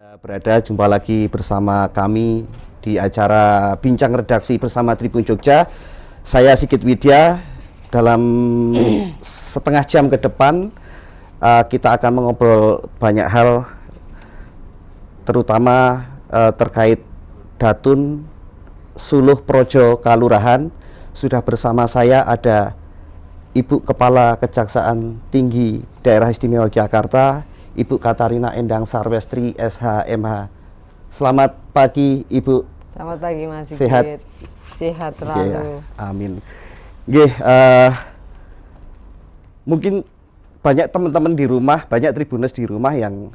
Berada jumpa lagi bersama kami di acara Bincang Redaksi bersama Tribun Jogja. Saya Sigit Widya. Dalam setengah jam ke depan kita akan mengobrol banyak hal, terutama terkait Datun Suluh Projo Kalurahan. Sudah bersama saya ada Ibu Kepala Kejaksaan Tinggi Daerah Istimewa Yogyakarta, Ibu Katarina Endang Sarwestri, SH.MH. Selamat pagi, Ibu. Selamat pagi, Mas Sigit. Sehat? Sehat selalu. Amin. Mungkin banyak teman-teman di rumah, banyak Tribuners di rumah yang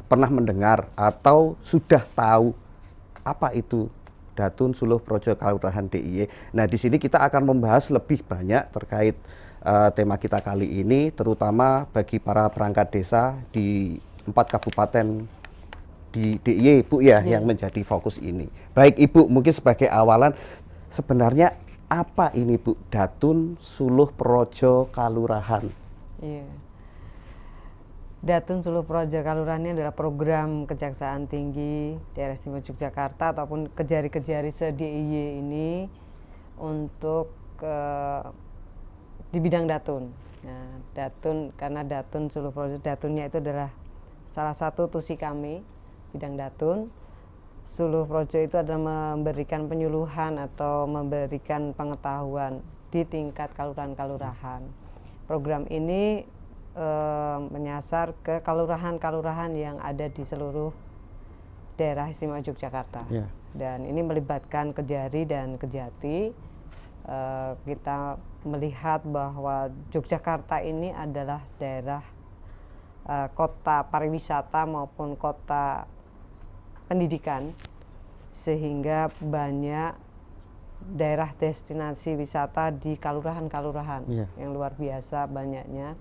pernah mendengar atau sudah tahu apa itu Datun Suluh Projo Kalurahan DIY. Nah, di sini kita akan membahas lebih banyak terkait tema kita kali ini, terutama bagi para perangkat desa di 4 kabupaten di DIY, Bu ya, yang menjadi fokus ini. Baik, Ibu, mungkin sebagai awalan, sebenarnya apa ini, Bu, Datun Suluh Projo Kalurahan? Iya. Datun Suluh Projo Kalurahan ini adalah program Kejaksaan Tinggi Daerah Istimewa Yogyakarta ataupun Kejari-Kejari se-DIY ini untuk di bidang datun. Nah, datun, karena Datun Suluh Projo, datunnya itu adalah salah satu tusi kami bidang datun. Suluh Projo itu adalah memberikan penyuluhan atau memberikan pengetahuan di tingkat kalurahan-kalurahan. Program ini menyasar ke kalurahan-kalurahan yang ada di seluruh daerah istimewa Yogyakarta. Dan ini melibatkan Kejari dan Kejati. Kita melihat bahwa Yogyakarta ini adalah daerah kota pariwisata maupun kota pendidikan, sehingga banyak daerah destinasi wisata di kalurahan-kalurahan yang luar biasa banyaknya.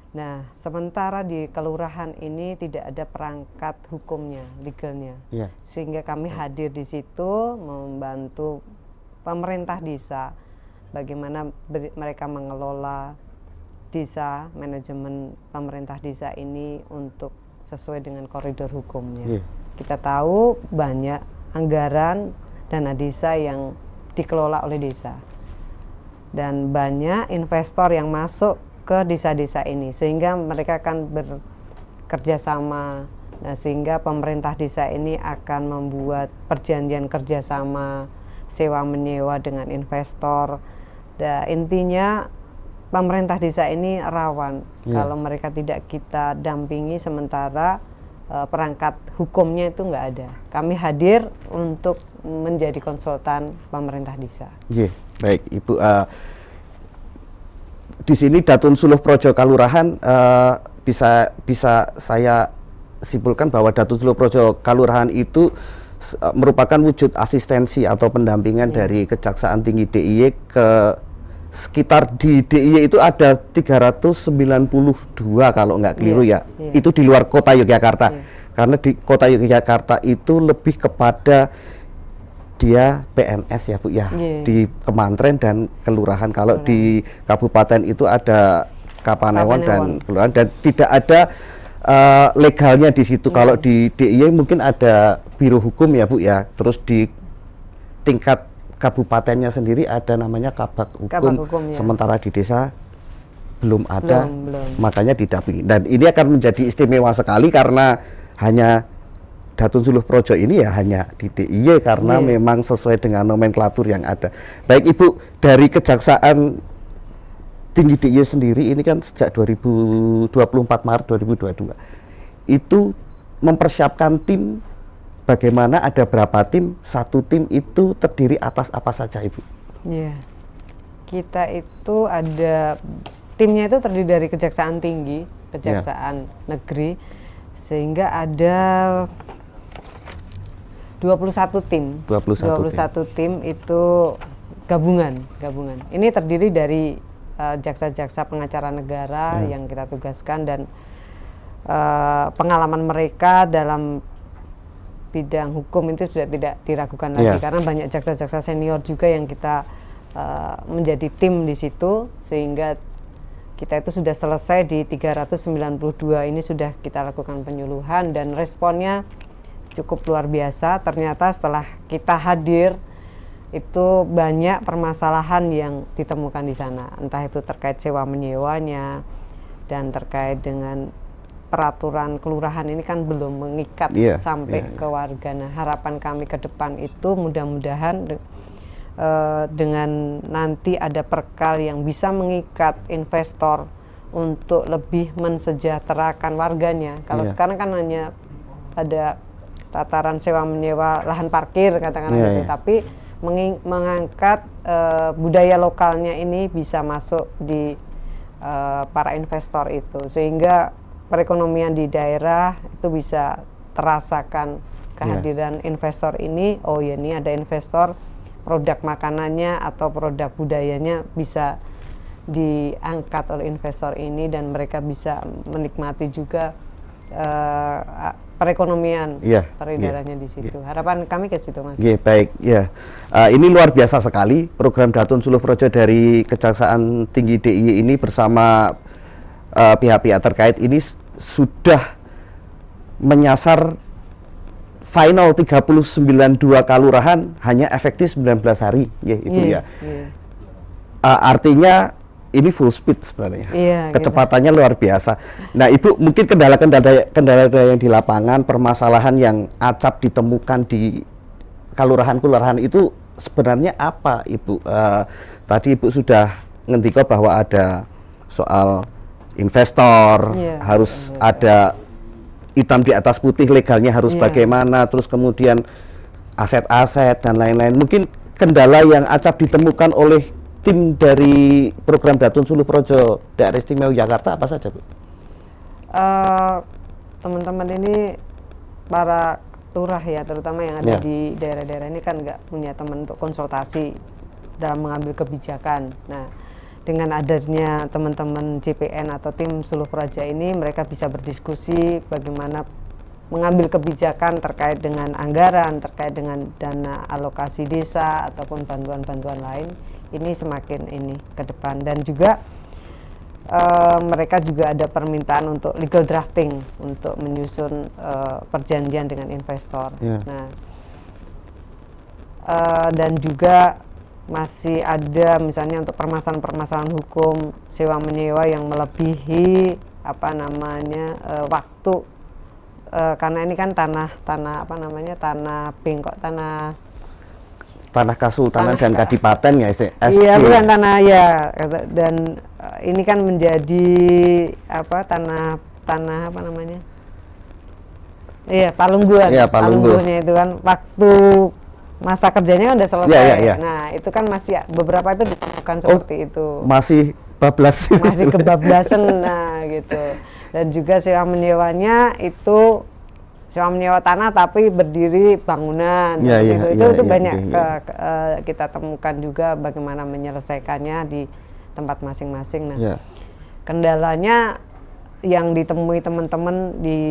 Nah, sementara di kelurahan ini tidak ada perangkat hukumnya, legalnya, sehingga kami hadir di situ membantu pemerintah desa bagaimana mereka mengelola desa, manajemen pemerintah desa ini untuk sesuai dengan koridor hukumnya. Kita tahu banyak anggaran dana desa yang dikelola oleh desa dan banyak investor yang masuk ke desa-desa ini, sehingga mereka akan bekerja sama. Nah, sehingga pemerintah desa ini akan membuat perjanjian kerjasama sewa menyewa dengan investor. Dan intinya pemerintah desa ini rawan kalau mereka tidak kita dampingi, sementara perangkat hukumnya itu nggak ada. Kami hadir untuk menjadi konsultan pemerintah desa. Baik, Ibu. Di sini Datun Suluh Projo Kalurahan bisa saya simpulkan bahwa Datun Suluh Projo Kalurahan itu merupakan wujud asistensi atau pendampingan dari Kejaksaan Tinggi DIY ke sekitar di DIY itu ada 392 kalau nggak keliru itu di luar kota Yogyakarta. Karena di kota Yogyakarta itu lebih kepada dia PNS ya, Bu ya, di Kemantren dan Kelurahan. Kalau di kabupaten itu ada Kapanewon dan Kelurahan, dan tidak ada legalnya di situ. Kalau di DIY mungkin ada biro hukum ya, Bu ya. Terus di tingkat kabupatennya sendiri ada namanya Kabak Hukum, sementara di desa belum ada, makanya didampingi. Dan ini akan menjadi istimewa sekali karena hanya Datun Suluh Projo ini ya hanya di DIY karena memang sesuai dengan nomenklatur yang ada. Baik, Ibu, dari Kejaksaan Tinggi DIY sendiri ini kan sejak 2024 Maret 2022 itu mempersiapkan tim. Bagaimana, ada berapa tim? Satu tim itu terdiri atas apa saja, Ibu? Kita itu ada timnya itu terdiri dari Kejaksaan Tinggi, Kejaksaan Negeri, sehingga ada 21 tim. 21 tim itu gabungan. Ini terdiri dari jaksa-jaksa pengacara negara yang kita tugaskan, dan pengalaman mereka dalam bidang hukum itu sudah tidak diragukan lagi, karena banyak jaksa-jaksa senior juga yang kita menjadi tim di situ, sehingga kita itu sudah selesai di 392 ini sudah kita lakukan penyuluhan dan responnya cukup luar biasa. Ternyata setelah kita hadir itu banyak permasalahan yang ditemukan di sana, entah itu terkait sewa menyewanya dan terkait dengan peraturan kelurahan ini kan belum mengikat sampai ke warga. Nah, harapan kami ke depan itu mudah-mudahan dengan nanti ada perkal yang bisa mengikat investor untuk lebih mensejahterakan warganya. Kalau sekarang kan hanya ada tataran sewa menyewa lahan parkir katakanlah gitu, tapi mengangkat budaya lokalnya ini bisa masuk di para investor itu, sehingga perekonomian di daerah itu bisa terasakan kehadiran investor ini. Oh ya, ini ada investor, produk makanannya atau produk budayanya bisa diangkat oleh investor ini dan mereka bisa menikmati juga perekonomian peredarannya di situ. Harapan kami ke situ, Mas. Baik, ini luar biasa sekali program Datun Suluh Projo dari Kejaksaan Tinggi DIY ini bersama pihak-pihak terkait ini sudah menyasar final 392 kalurahan hanya efektif 19 hari, Ibu ya. Artinya ini full speed sebenarnya. Kecepatannya luar biasa. Nah, Ibu, mungkin kendala yang di lapangan, permasalahan yang acap ditemukan di kalurahan-kelurahan itu sebenarnya apa, Ibu? Tadi Ibu sudah ngendika bahwa ada soal investor, harus ada hitam di atas putih, legalnya harus bagaimana, terus kemudian aset-aset dan lain-lain. Mungkin kendala yang acap ditemukan oleh tim dari program Datun Suluh Projo Daerah Istimewa Jakarta apa saja, Bu? Teman-teman ini para lurah ya, terutama yang ada di daerah-daerah ini kan nggak punya teman untuk konsultasi dalam mengambil kebijakan. Nah, dengan adanya teman-teman JPN atau tim Suluh Praja ini, mereka bisa berdiskusi bagaimana mengambil kebijakan terkait dengan anggaran, terkait dengan dana alokasi desa ataupun bantuan-bantuan lain. Ini semakin ini ke depan, dan juga mereka juga ada permintaan untuk legal drafting untuk menyusun perjanjian dengan investor. Nah, dan juga masih ada misalnya untuk permasalahan-permasalahan hukum sewa menyewa yang melebihi waktu, karena ini kan tanah bengkok, tanah kasultanan dan kadipaten ya, Iya, bukan tanah ya, dan ini kan menjadi tanah palunggunya itu kan waktu masa kerjanya udah selesai. Nah, itu kan masih beberapa itu ditemukan seperti itu. Masih bablas. Masih kebablasan, nah gitu. Dan juga sewa menyewanya itu sewa menyewa tanah tapi berdiri bangunan. Itu banyak kita temukan juga bagaimana menyelesaikannya di tempat masing-masing. Nah, kendalanya yang ditemui teman-teman di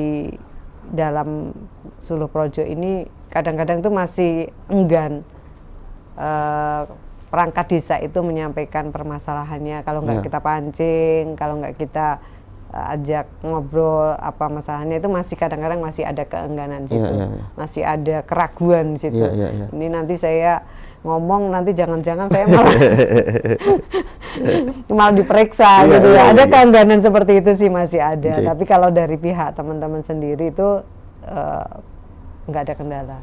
dalam Suluh Projo ini kadang-kadang itu masih enggan perangkat desa itu menyampaikan permasalahannya. Kalau nggak kita pancing, kalau nggak kita ajak ngobrol apa masalahnya, itu masih kadang-kadang masih ada keengganan situ, masih ada keraguan situ. Ini nanti saya ngomong nanti jangan-jangan saya malah diperiksa gitu ya. Ada keengganan seperti itu sih masih ada. Tapi kalau dari pihak teman-teman sendiri itu nggak ada kendala.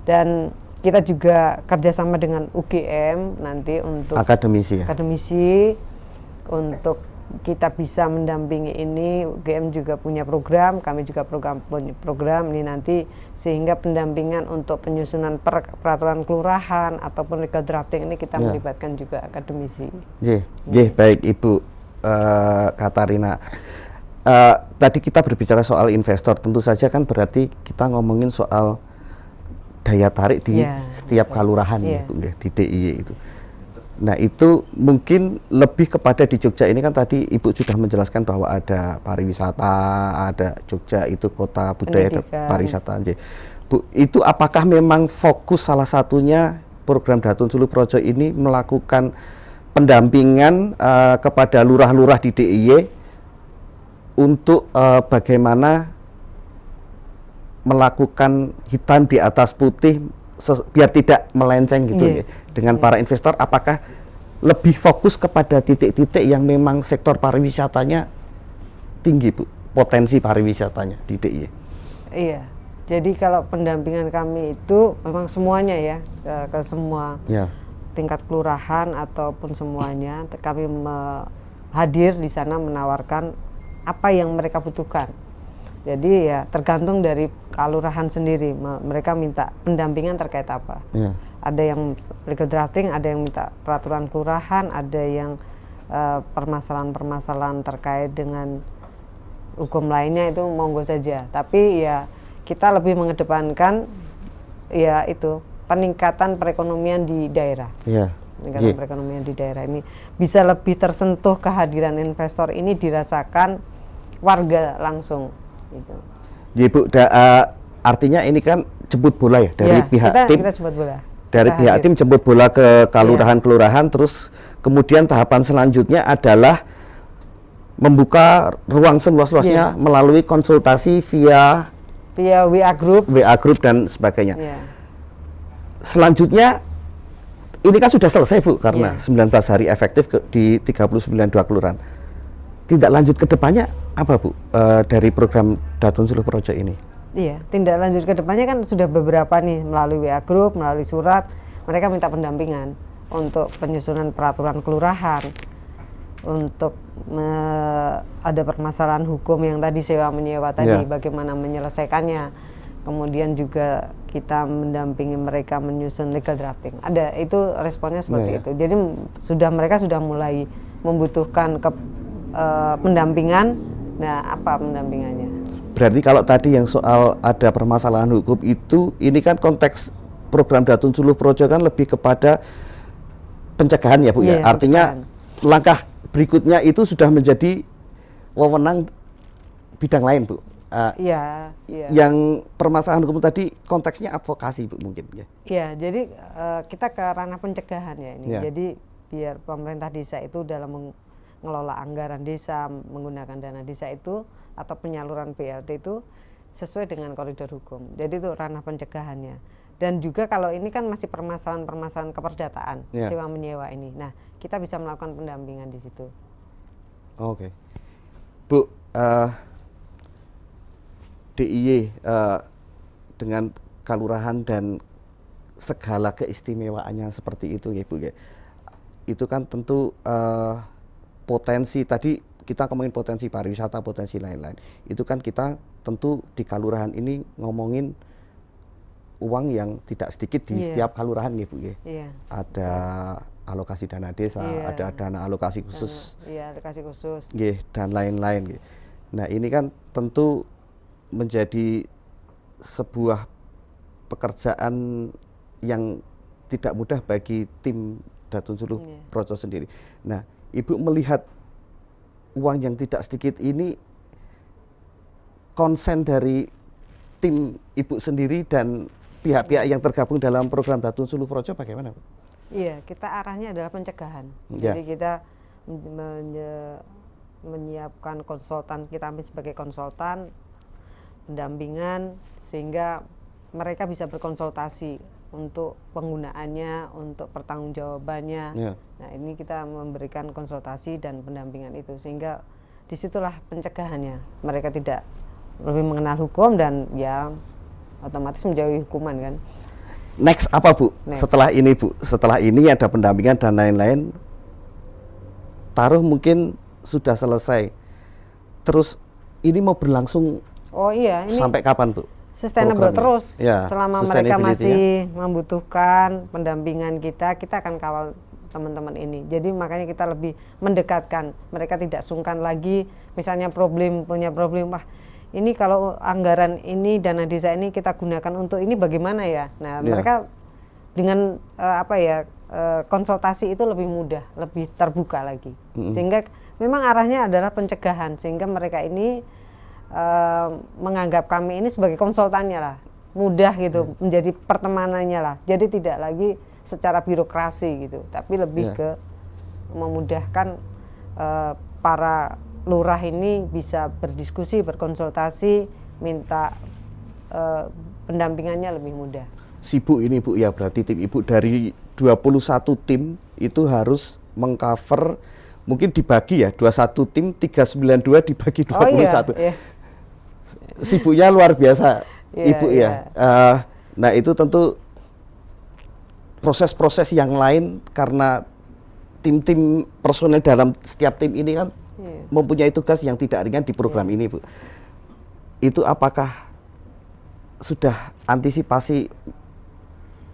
Dan kita juga kerjasama dengan UGM nanti untuk akademisi untuk kita bisa mendampingi ini. UGM juga punya program, kami juga punya program ini nanti, sehingga pendampingan untuk penyusunan peraturan kelurahan ataupun legal drafting ini kita melibatkan juga akademisi. Baik Ibu Katarina. Tadi kita berbicara soal investor, tentu saja kan berarti kita ngomongin soal daya tarik di setiap kalurahan di DIY itu. Nah, itu mungkin lebih kepada di Jogja ini kan tadi Ibu sudah menjelaskan bahwa ada pariwisata, ada Jogja itu kota budaya pariwisata. Bu, itu apakah memang fokus salah satunya program Datun Suluh Projo ini melakukan pendampingan kepada lurah-lurah di DIY untuk bagaimana melakukan hitam di atas putih biar tidak melenceng gitu ya dengan para investor. Apakah lebih fokus kepada titik-titik yang memang sektor pariwisatanya tinggi, Bu, potensi pariwisatanya di DIY? Iya, jadi kalau pendampingan kami itu memang semuanya ya, ke semua tingkat kelurahan ataupun semuanya kami hadir di sana menawarkan apa yang mereka butuhkan. Jadi ya tergantung dari kelurahan sendiri, mereka minta pendampingan terkait apa. Ada yang legal drafting, ada yang minta peraturan kelurahan, ada yang permasalahan-permasalahan terkait dengan hukum lainnya, itu monggo saja. Tapi ya kita lebih mengedepankan ya itu peningkatan perekonomian di daerah. Peningkatan perekonomian di daerah ini bisa lebih tersentuh, kehadiran investor ini dirasakan warga langsung. Gitu. Ya, Bu, artinya ini kan jemput bola ya dari pihak tim. Kita jemput bola. Dari pihak tim jemput bola ke kelurahan-kelurahan, terus kemudian tahapan selanjutnya adalah membuka ruang seluas-luasnya melalui konsultasi via WA group dan sebagainya. Selanjutnya ini kan sudah selesai, Bu, karena 19 hari efektif di 39 kelurahan. Tindak lanjut ke depannya apa, Bu, dari program Datun Suluh Project ini? Iya, tindak lanjut ke depannya kan sudah beberapa nih, melalui WA group, melalui surat, mereka minta pendampingan untuk penyusunan peraturan kelurahan, untuk ada permasalahan hukum yang tadi sewa menyewa tadi, bagaimana menyelesaikannya. Kemudian juga kita mendampingi mereka menyusun legal drafting. Ada, itu responnya seperti itu. Jadi mereka sudah mulai membutuhkan pendampingan. Nah, apa pendampingannya? Berarti kalau tadi yang soal ada permasalahan hukum itu, ini kan konteks program Datun Suluh Project kan lebih kepada pencegahan ya, Bu, ya. Artinya langkah berikutnya itu sudah menjadi wewenang bidang lain, Bu. Yang permasalahan hukum tadi konteksnya advokasi, Bu, mungkin ya. Iya, jadi kita ke ranah pencegahan ya ini. Jadi biar pemerintah desa itu dalam mengelola anggaran desa, menggunakan dana desa itu atau penyaluran BLT itu sesuai dengan koridor hukum. Jadi itu ranah pencegahannya. Dan juga kalau ini kan masih permasalahan keperdataan, sewa menyewa ini. Nah, kita bisa melakukan pendampingan di situ. Oke. Bu, DIY dengan kelurahan dan segala keistimewaannya seperti itu ya, Bu, ya. Itu kan tentu potensi, tadi kita ngomongin potensi pariwisata, potensi lain-lain. Itu kan kita tentu di kelurahan ini ngomongin uang yang tidak sedikit di setiap kelurahan ya, Bu, ya. Ada alokasi dana desa, ada dana alokasi khusus, alokasi khusus, dan lain-lain. Nah, ini kan tentu menjadi sebuah pekerjaan yang tidak mudah bagi tim Datun Suluh Project sendiri. Nah, Ibu melihat uang yang tidak sedikit ini, konsen dari tim Ibu sendiri dan pihak-pihak yang tergabung dalam program Datun Suluh Project bagaimana, Bu? Iya, kita arahnya adalah pencegahan. Jadi kita menyiapkan konsultan, kita ambil sebagai konsultan pendampingan sehingga mereka bisa berkonsultasi untuk penggunaannya, untuk pertanggungjawabannya. Nah, ini kita memberikan konsultasi dan pendampingan itu sehingga disitulah pencegahannya. Mereka tidak lebih mengenal hukum dan ya otomatis menjauhi hukuman kan. Next apa, Bu? Setelah ini, Bu, setelah ini ada pendampingan dan lain-lain, taruh mungkin sudah selesai. Terus ini mau berlangsung ini sampai kapan, Bu? Sustainable terus. Selama mereka masih membutuhkan pendampingan kita akan kawal teman-teman ini. Jadi makanya kita lebih mendekatkan. Mereka tidak sungkan lagi, misalnya punya problem, wah ini kalau anggaran ini, dana desa ini kita gunakan untuk ini bagaimana ya? Nah, mereka dengan konsultasi itu lebih mudah, lebih terbuka lagi. Sehingga memang arahnya adalah pencegahan, sehingga mereka ini menganggap kami ini sebagai konsultannya lah, mudah gitu, menjadi pertemanannya lah. Jadi tidak lagi secara birokrasi gitu, tapi lebih ke memudahkan para lurah ini bisa berdiskusi, berkonsultasi, minta pendampingannya lebih mudah. Sibuk ini Bu ya, berarti tim Ibu dari 21 tim itu harus mengcover, mungkin dibagi ya, 21 tim 392 dibagi 21. Oh, iya. Sibuknya luar biasa Ibu iya. ya. Nah itu tentu proses-proses yang lain, karena tim-tim personel dalam setiap tim ini kan mempunyai tugas yang tidak ringan di program ini Bu. Itu apakah sudah antisipasi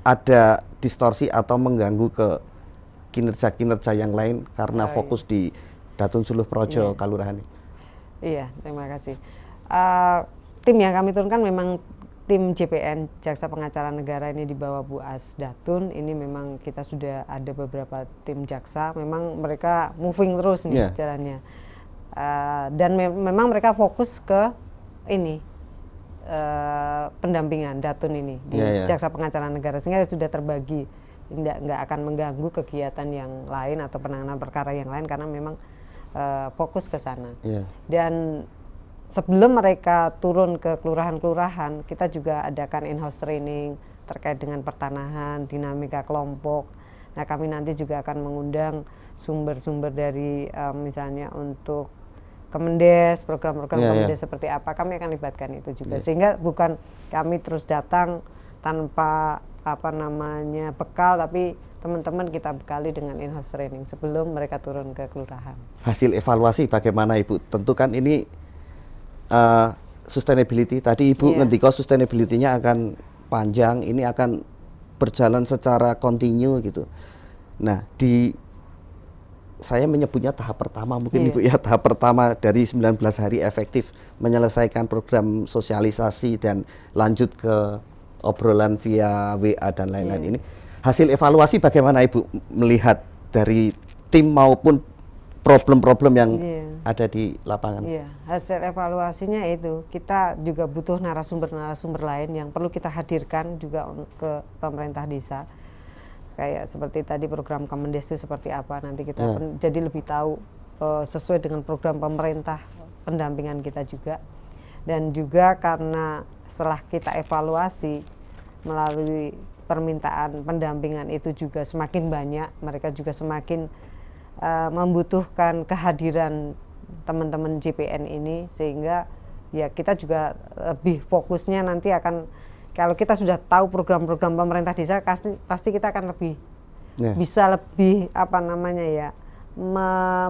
ada distorsi atau mengganggu ke kinerja-kinerja yang lain karena fokus di Datun Suluh Projo Kalurahan ini? Iya, terima kasih. Tim yang kami turunkan memang tim JPN, Jaksa Pengacara Negara, ini di bawah Bu As Datun. Ini memang kita sudah ada beberapa tim jaksa, memang mereka moving terus nih jalannya. Dan memang mereka fokus ke ini, pendampingan Datun ini di Jaksa Pengacara Negara, sehingga sudah terbagi, nggak akan mengganggu kegiatan yang lain atau penanganan perkara yang lain, karena memang fokus ke sana. Dan sebelum mereka turun ke kelurahan-kelurahan, kita juga adakan in-house training terkait dengan pertanahan, dinamika kelompok. Nah, kami nanti juga akan mengundang sumber-sumber dari misalnya untuk Kemendes, program-program Kemendes seperti apa, kami akan libatkan itu juga. Sehingga bukan kami terus datang tanpa bekal, tapi teman-teman kita bekali dengan in-house training sebelum mereka turun ke kelurahan. Hasil evaluasi bagaimana Ibu? Tentu kan ini sustainability, tadi Ibu ngendika sustainability-nya akan panjang, ini akan berjalan secara kontinu gitu. Nah, saya menyebutnya tahap pertama mungkin Ibu ya, tahap pertama dari 19 hari efektif menyelesaikan program sosialisasi dan lanjut ke obrolan via WA dan lain-lain ini. Hasil evaluasi bagaimana Ibu melihat dari tim maupun problem-problem yang ada di lapangan? Hasil evaluasinya itu kita juga butuh narasumber-narasumber lain yang perlu kita hadirkan juga ke pemerintah desa. Kayak seperti tadi program Kemendes itu seperti apa, nanti kita jadi lebih tahu sesuai dengan program pemerintah, pendampingan kita juga. Dan juga karena setelah kita evaluasi melalui permintaan pendampingan itu juga semakin banyak, mereka juga semakin membutuhkan kehadiran teman-teman JPN ini, sehingga ya kita juga lebih fokusnya nanti akan, kalau kita sudah tahu program-program pemerintah desa, pasti kita akan lebih bisa lebih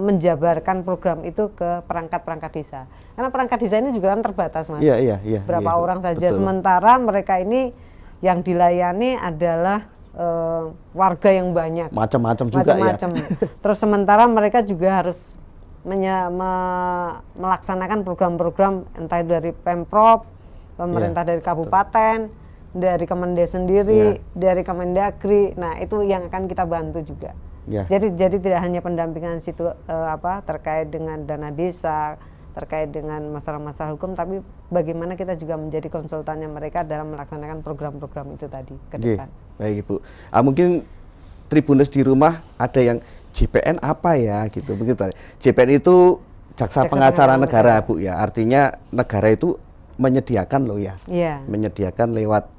menjabarkan program itu ke perangkat-perangkat desa, karena perangkat desa ini juga kan terbatas Mas, berapa orang saja, sementara mereka ini yang dilayani adalah warga yang banyak, macam-macam juga Terus sementara mereka juga harus melaksanakan program-program entah dari Pemprov, pemerintah dari kabupaten, dari Kemendes sendiri, dari Kemendagri. Nah, itu yang akan kita bantu juga. Jadi tidak hanya pendampingan situ terkait dengan dana desa, terkait dengan masalah-masalah hukum, tapi bagaimana kita juga menjadi konsultannya mereka dalam melaksanakan program-program itu tadi ke depan. Baik Ibu. Mungkin Tribuners di rumah ada yang JPN apa ya gitu. Begitu. JPN itu Jaksa Pengacara Negara Bu ya. Artinya negara itu menyediakan loh ya. Menyediakan lewat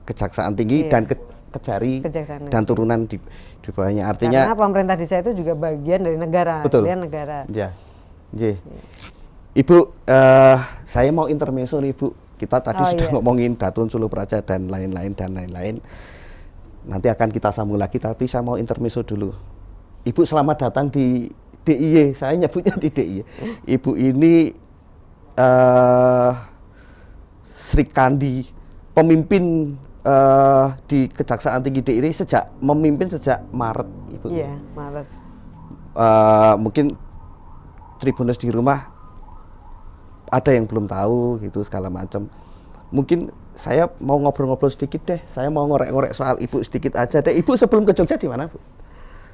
Kejaksaan Tinggi dan Kejari dan turunan di bawahnya. Artinya karena pemerintah desa itu juga bagian dari negara. Betul. Dia negara. Ibu, saya mau intermezzo nih Bu. Kita tadi sudah ngomongin Datun Suluh Praja dan lain-lain. Nanti akan kita sambung lagi, tapi saya mau intermezzo dulu. Ibu selamat datang di DIY, saya nyebutnya di DIY. Ibu ini Sri Kandi, pemimpin di Kejaksaan Tinggi DIY memimpin sejak Maret Ibu. Maret. Mungkin Tribuners di rumah ada yang belum tahu gitu segala macam. Mungkin saya mau ngobrol-ngobrol sedikit deh. Saya mau ngorek-ngorek soal Ibu sedikit aja deh. Ibu sebelum ke Jogja di mana Bu?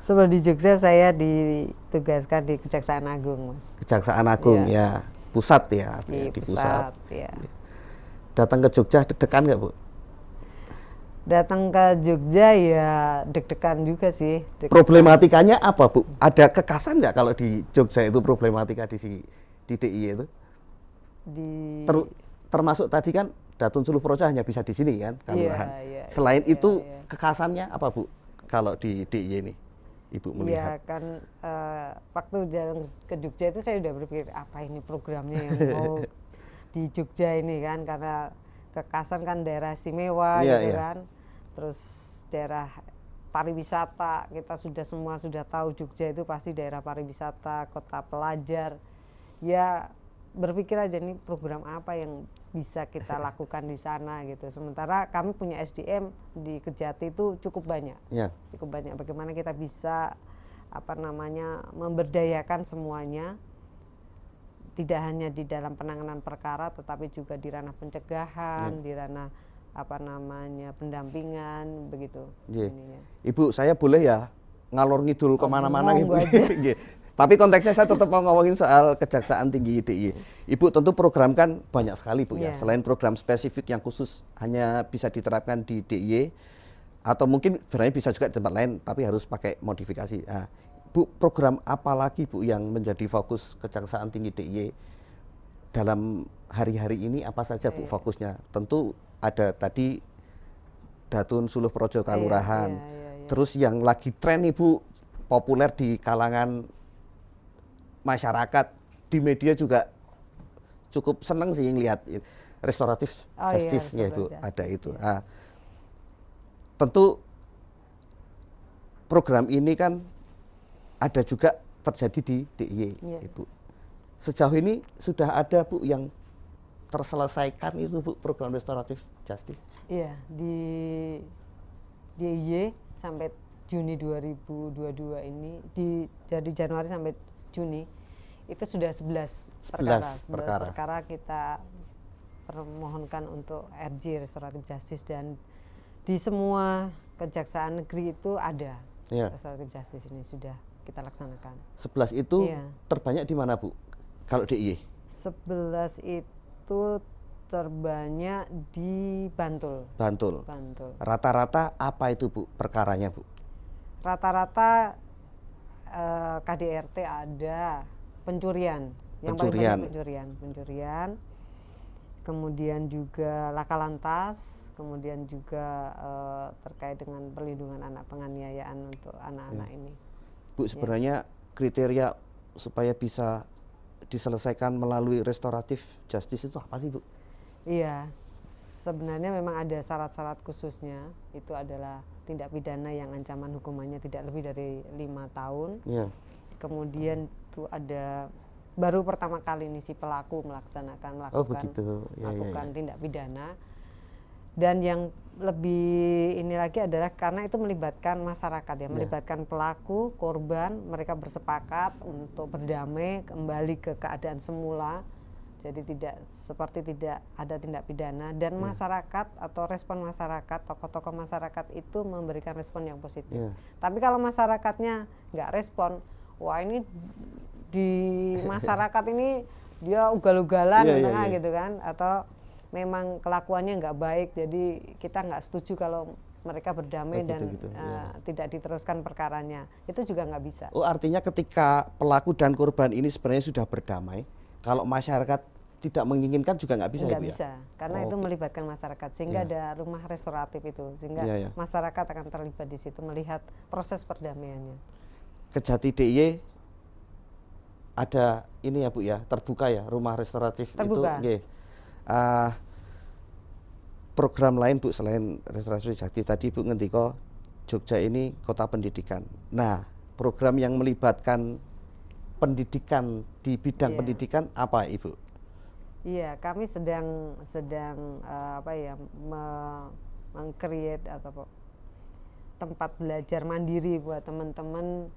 Sebelum di Jogja saya ditugaskan di Kejaksaan Agung Mas. Kejaksaan Agung ya, pusat ya, di pusat. Datang ke Jogja deg-degan nggak Bu? Datang ke Jogja ya deg-degan juga sih. Problematikanya apa, Bu? Ada kekasan nggak kalau di Jogja itu problematika di DIY itu? Termasuk tadi kan Datun Suluh Projo hanya bisa di sini kan, Kalurahan. Selain itu kekasannya apa, Bu? Kalau di DIY ini, Ibu melihat? Iya kan waktu jalan ke Jogja itu saya udah berpikir apa ini programnya yang mau di Jogja ini kan, karena Kekasan kan daerah istimewa gitu kan. Terus daerah pariwisata, kita semua sudah tahu Jogja itu pasti daerah pariwisata, kota pelajar. Ya berpikir aja nih program apa yang bisa kita lakukan di sana gitu. Sementara kami punya SDM di Kejati itu cukup banyak. Cukup banyak. Bagaimana kita bisa memberdayakan semuanya, tidak hanya di dalam penanganan perkara tetapi juga di ranah pencegahan, di ranah pendampingan begitu. Ibu, saya boleh ya ngalor ngidul kemana-mana gitu. Tapi konteksnya saya tetap mau ngomongin soal Kejaksaan Tinggi DIY. Ibu tentu program kan banyak sekali, Bu ya. Selain program spesifik yang khusus hanya bisa diterapkan di DIY, atau mungkin sebenarnya bisa juga di tempat lain tapi harus pakai modifikasi. Nah, Bu, program apa lagi, Bu, yang menjadi fokus Kejaksaan Tinggi DIY dalam hari-hari ini, apa saja, Bu, fokusnya? Tentu ada tadi Datun Suluh Projo Kalurahan. Terus yang lagi tren nih, Bu, populer di kalangan masyarakat, di media juga cukup seneng sih ngelihat restoratif justice ya, Bu, ada itu. Nah, tentu program ini kan ada juga terjadi di DIY, Ibu. Sejauh ini sudah ada, Bu, yang terselesaikan itu, Bu, program restoratif justice? Iya, di DIY sampai Juni 2022 ini, dari Januari sampai Juni itu sudah 11 perkara kita permohonkan untuk RJ restoratif justice, dan di semua kejaksaan negeri itu ada restoratif justice ini sudah kita laksanakan. 11 itu terbanyak di mana, Bu, kalau DIY? 11 itu terbanyak di Bantul. Rata-rata apa itu, Bu, perkaranya, Bu? Rata-rata KDRT ada, pencurian. Yang paling banyak pencurian. Kemudian juga laka lantas, kemudian juga terkait dengan perlindungan anak, penganiayaan untuk anak-anak ini. Bu, sebenarnya kriteria supaya bisa diselesaikan melalui restoratif justice itu apa sih, Bu? Iya, sebenarnya memang ada syarat-syarat khususnya. Itu adalah tindak pidana yang ancaman hukumannya tidak lebih dari 5 tahun. Kemudian itu ada, baru pertama kali nih si pelaku melakukan tindak pidana. Dan yang lebih ini lagi adalah karena itu melibatkan masyarakat ya, melibatkan pelaku, korban, mereka bersepakat untuk berdamai kembali ke keadaan semula. Jadi tidak ada tindak pidana, dan masyarakat atau respon masyarakat, tokoh-tokoh masyarakat itu memberikan respon yang positif. Tapi kalau masyarakatnya nggak respon, wah ini di masyarakat ini dia ugal-ugalan gitu kan, atau memang kelakuannya nggak baik, jadi kita nggak setuju kalau mereka berdamai tidak diteruskan perkaranya, itu juga nggak bisa. Oh, artinya ketika pelaku dan korban ini sebenarnya sudah berdamai, kalau masyarakat tidak menginginkan juga nggak bisa? Nggak bisa, karena itu melibatkan masyarakat, sehingga ada rumah restoratif itu, sehingga masyarakat akan terlibat di situ melihat proses perdamaiannya. Kejati DIY ada ini ya, Bu ya, terbuka ya rumah restoratif terbuka. Itu. Program lain, Bu, selain restoratif justice tadi, Bu, ngendika Jogja ini kota pendidikan. Nah, program yang melibatkan pendidikan di bidang pendidikan apa, Ibu? Iya, kami sedang meng-create atau tempat belajar mandiri buat teman-teman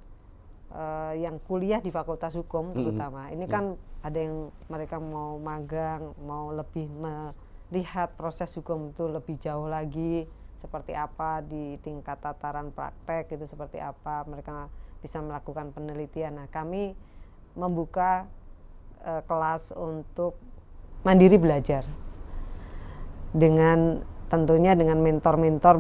yang kuliah di Fakultas Hukum terutama. Ini kan ada yang mereka mau magang, mau lebih melihat proses hukum itu lebih jauh lagi, seperti apa di tingkat tataran praktek itu seperti apa, mereka bisa melakukan penelitian. Nah, kami membuka kelas untuk mandiri belajar dengan tentunya dengan mentor-mentor,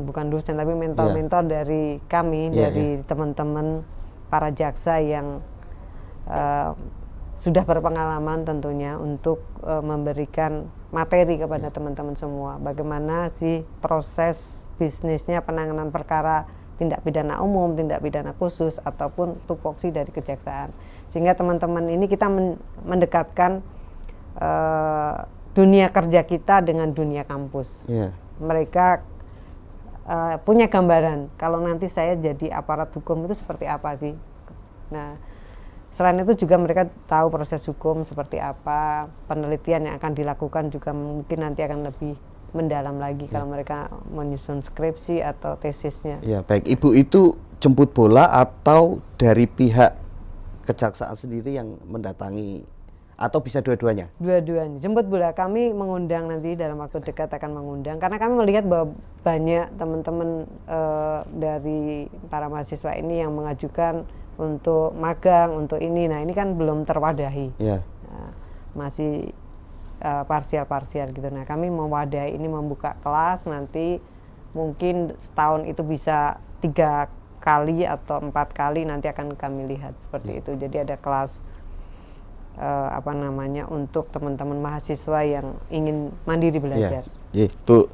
bukan dosen tapi mentor-mentor dari kami, dari teman-teman para jaksa yang sudah berpengalaman tentunya untuk memberikan materi kepada teman-teman semua. Bagaimana sih proses bisnisnya penanganan perkara tindak pidana umum, tindak pidana khusus, ataupun tupoksi dari kejaksaan. Sehingga teman-teman ini kita mendekatkan dunia kerja kita dengan dunia kampus. Mereka punya gambaran kalau nanti saya jadi aparat hukum itu seperti apa sih. Nah, selain itu juga mereka tahu proses hukum seperti apa, penelitian yang akan dilakukan juga mungkin nanti akan lebih mendalam lagi kalau mereka menyusun skripsi atau tesisnya. Ya, baik. Ibu itu jemput bola atau dari pihak kejaksaan sendiri yang mendatangi, atau bisa dua-duanya? Dua-duanya. Jemput bola, kami mengundang nanti dalam waktu dekat akan mengundang, karena kami melihat bahwa banyak teman-teman dari para mahasiswa ini yang mengajukan untuk magang, untuk ini. Nah, ini kan belum terwadahi. Nah, masih parsial-parsial gitu. Nah, kami mewadahi ini, membuka kelas, nanti mungkin setahun itu bisa 3 kali atau 4 kali, nanti akan kami lihat seperti itu. Jadi ada kelas untuk teman-teman mahasiswa yang ingin mandiri belajar. Bu,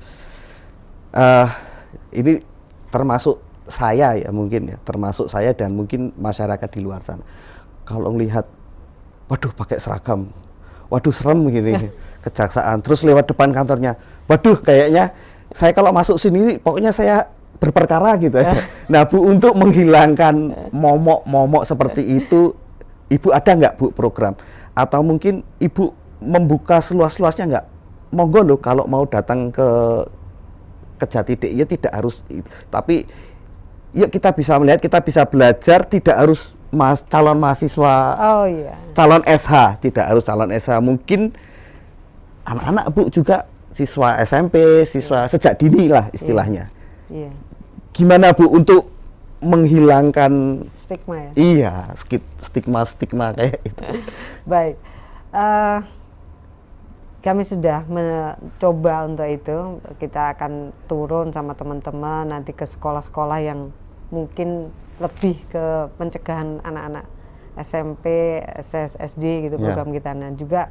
ini termasuk saya ya, mungkin ya, termasuk saya dan mungkin masyarakat di luar sana. Kalau melihat, waduh pakai seragam, waduh serem begini, kejaksaan, terus lewat depan kantornya, waduh kayaknya saya kalau masuk sini pokoknya saya berperkara gitu aja. Nah Bu, untuk menghilangkan momok-momok seperti itu, Ibu ada nggak Bu program? Atau mungkin Ibu membuka seluas-luasnya nggak? Monggo loh kalau mau datang ke Kejati DIY tidak harus, tapi yuk kita bisa melihat, kita bisa belajar, tidak harus calon mahasiswa, calon SH, tidak harus calon SH, mungkin anak-anak Bu juga siswa SMP, siswa sejak dini lah istilahnya. Gimana Bu untuk menghilangkan stigma ya? Iya, stigma kayak itu. Baik, kami sudah mencoba untuk itu. Kita akan turun sama teman-teman nanti ke sekolah-sekolah yang mungkin lebih ke pencegahan anak-anak SMP, SD gitu program kita. Nah juga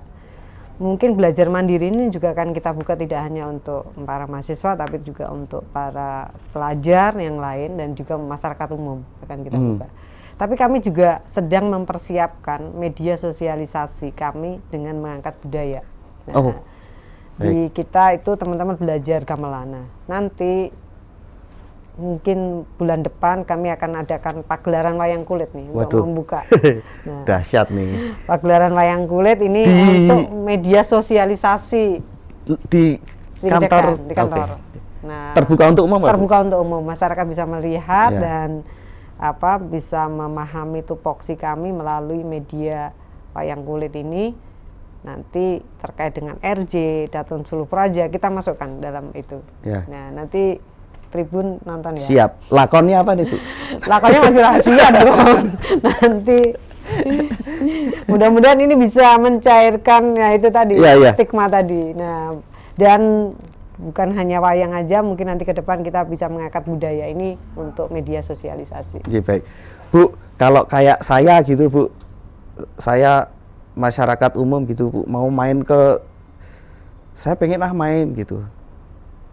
mungkin belajar mandiri ini juga akan kita buka tidak hanya untuk para mahasiswa tapi juga untuk para pelajar yang lain dan juga masyarakat umum akan kita buka. Tapi kami juga sedang mempersiapkan media sosialisasi kami dengan mengangkat budaya. Nah, di kita itu teman-teman belajar gamelan. Nanti mungkin bulan depan kami akan adakan pagelaran wayang kulit nih untuk membuka. Nah, dahsyat nih. Pagelaran wayang kulit ini untuk media sosialisasi di kantor. Di kantor. Nah, terbuka untuk umum. Terbuka untuk umum, masyarakat bisa melihat dan bisa memahami tupoksi kami melalui media wayang kulit ini. Nanti terkait dengan RJ, Datun Suluh Praja kita masukkan dalam itu. Nah, nanti Tribun nonton ya. Siap. Lakonnya apa nih Bu? Lakonnya masih rahasia dong. Nanti mudah-mudahan ini bisa mencairkan ya itu tadi stigma tadi. Nah, dan bukan hanya wayang aja, mungkin nanti ke depan kita bisa mengangkat budaya ini untuk media sosialisasi. Baik. Bu, kalau kayak saya gitu Bu, saya masyarakat umum gitu Bu, mau main saya pengen main gitu.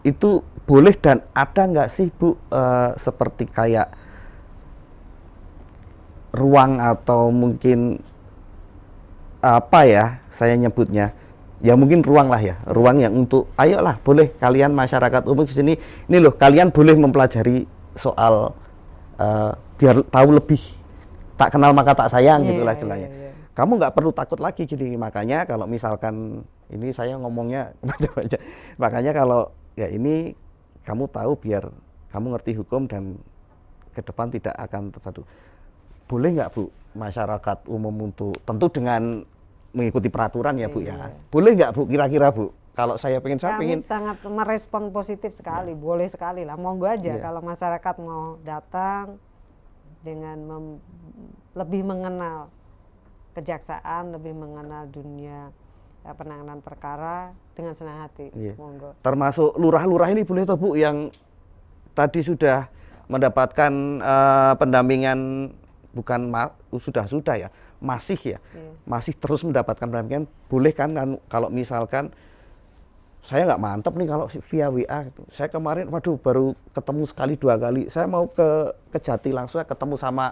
Itu boleh dan ada nggak sih Bu seperti kayak ruang atau mungkin apa ya saya nyebutnya, ya mungkin ruang lah ya, ruang yang untuk ayolah boleh kalian masyarakat umum di sini, ini loh kalian boleh mempelajari soal biar tahu lebih, tak kenal maka tak sayang gitulah istilahnya. Kamu nggak perlu takut lagi gini. Makanya kalau misalkan ini saya ngomongnya baca-baca, makanya kalau ya ini kamu tahu biar kamu ngerti hukum dan ke depan tidak akan tersadu. Boleh nggak Bu masyarakat umum untuk, tentu dengan mengikuti peraturan ya Bu ya. Boleh nggak Bu kira-kira Bu? Kalau saya pengen, Kami sangat merespon positif sekali, boleh sekali lah, monggo aja kalau masyarakat mau datang dengan lebih mengenal kejaksaan, lebih mengenal dunia penanganan perkara dengan senang hati. Monggo. Termasuk lurah-lurah ini boleh toh Bu yang tadi sudah mendapatkan pendampingan, bukan sudah ya, masih ya, masih terus mendapatkan pendampingan, boleh kan kalau misalkan saya nggak mantep nih kalau via WA gitu. Saya kemarin, waduh, baru ketemu sekali 2 kali. Saya mau ke Kejati langsung, saya ketemu sama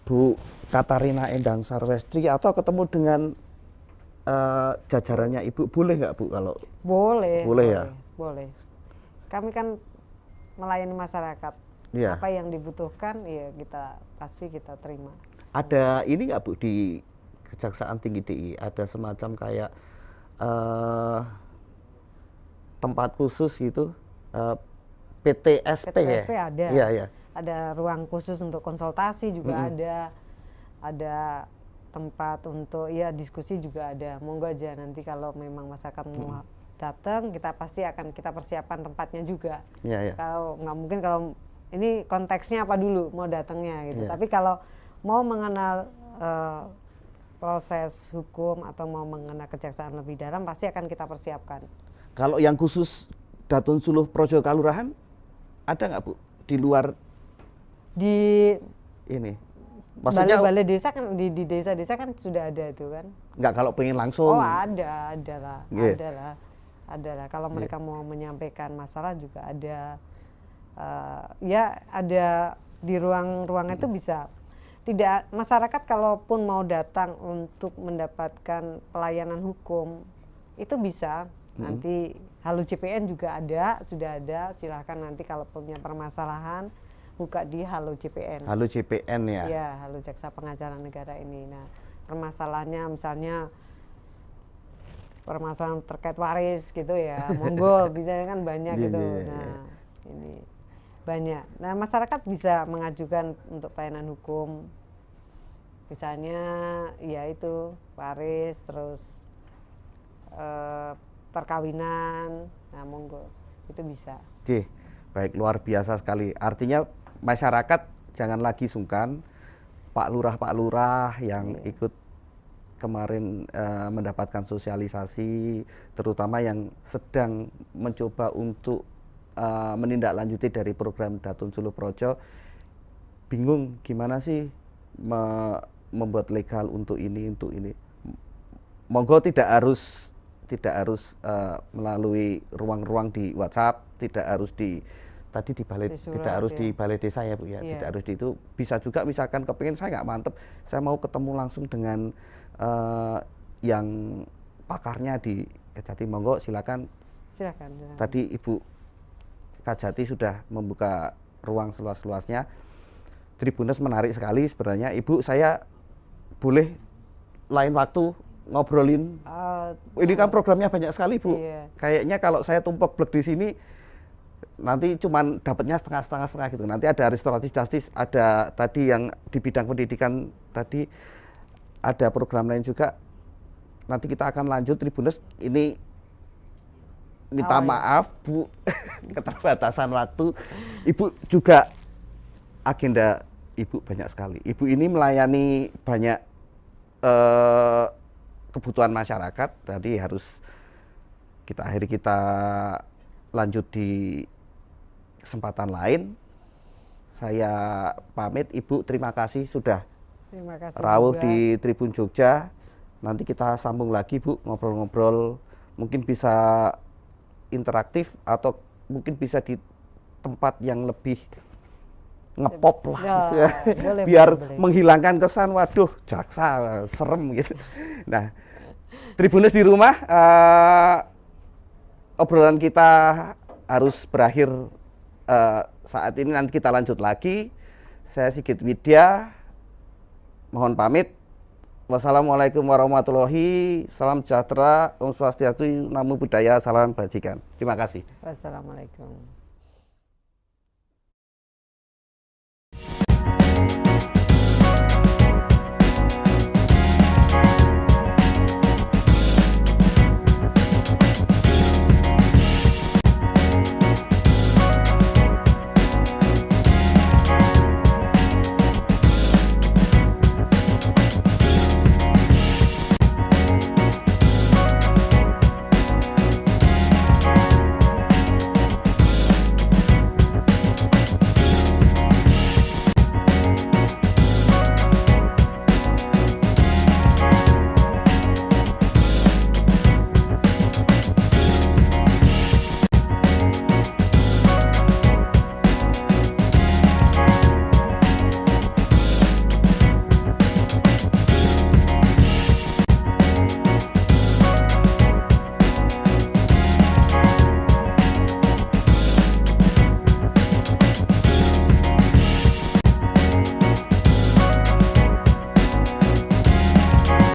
Bu Katarina Endang Sarwestri atau ketemu dengan jajarannya Ibu, boleh nggak Bu kalau? Boleh. Boleh ya. Boleh. Kami kan melayani masyarakat. Ya. Apa yang dibutuhkan, ya pasti kita terima. Ada ini nggak Bu di Kejaksaan Tinggi DI ada semacam kayak tempat khusus gitu, PTSP ya? PTSP ada. Iya, iya. Ada ruang khusus untuk konsultasi juga ada tempat untuk ya diskusi juga ada. Monggo aja nanti kalau memang masyarakat mau datang, kita pasti akan kita persiapkan tempatnya juga. Iya. Kalau nggak mungkin kalau ini konteksnya apa dulu mau datangnya gitu. Tapi kalau mau mengenal proses hukum atau mau mengenal kejaksaan lebih dalam, pasti akan kita persiapkan. Kalau yang khusus Datun Suluh Projo Kalurahan ada nggak Bu di luar di ini? Maksudnya balai desa kan di desa-desa kan sudah ada itu kan? Nggak kalau pengen langsung? Oh ada lah. Kalau mereka mau menyampaikan masalah juga ada. Ya ada di ruang-ruang itu bisa. Tidak, masyarakat kalaupun mau datang untuk mendapatkan pelayanan hukum itu bisa. Nanti Halo CPN juga ada, sudah ada. Silahkan nanti kalau punya permasalahan buka di Halo CPN. Halo CPN ya? Iya, Halo Jaksa Pengacara Negara ini. Nah, permasalahannya misalnya permasalahan terkait waris gitu ya, monggo bisa kan banyak gitu. Nah, ini banyak. Nah, masyarakat bisa mengajukan untuk pelayanan hukum. Misalnya ya itu waris, terus perkawinan, nah monggo itu bisa. Baik, luar biasa sekali. Artinya masyarakat jangan lagi sungkan, Pak Lurah yang ikut kemarin mendapatkan sosialisasi, terutama yang sedang mencoba untuk menindaklanjuti dari program Datun Suluh Projo, bingung gimana sih membuat legal untuk ini. Monggo tidak harus melalui ruang-ruang di WhatsApp, tidak harus di balai, tidak harus di balai desa ya Bu ya, tidak harus di itu, bisa juga misalkan kepengen saya nggak mantep, saya mau ketemu langsung dengan yang pakarnya di Kejati, monggo silakan. Tadi Ibu Kajati sudah membuka ruang seluas-luasnya. Tribuners menarik sekali sebenarnya. Ibu, saya boleh lain waktu ngobrolin. Ini kan programnya banyak sekali Bu. Kayaknya kalau saya tumpek di sini nanti cuman dapatnya setengah gitu. Nanti ada restoratif justice, ada tadi yang di bidang pendidikan tadi, ada program lain juga. Nanti kita akan lanjut Tribuners. Ini minta maaf Bu, keterbatasan waktu. Ibu juga agenda Ibu banyak sekali. Ibu ini melayani banyak kebutuhan masyarakat. Tadi harus kita lanjut di kesempatan lain. Saya pamit Ibu, terima kasih sudah rawuh di Tribun Jogja. Nanti kita sambung lagi Bu, ngobrol-ngobrol, mungkin bisa interaktif atau mungkin bisa di tempat yang lebih ngepop lah gitu ya. Biar menghilangkan kesan waduh jaksa serem gitu. Nah, Tribuners di rumah, obrolan kita harus berakhir saat ini, nanti kita lanjut lagi. Saya Sigit Widya, mohon pamit. Wassalamualaikum warahmatullahi, salam sejahtera, Om Swastiastu, Namo Buddhaya, salam bajikan. Terima kasih. Wassalamualaikum.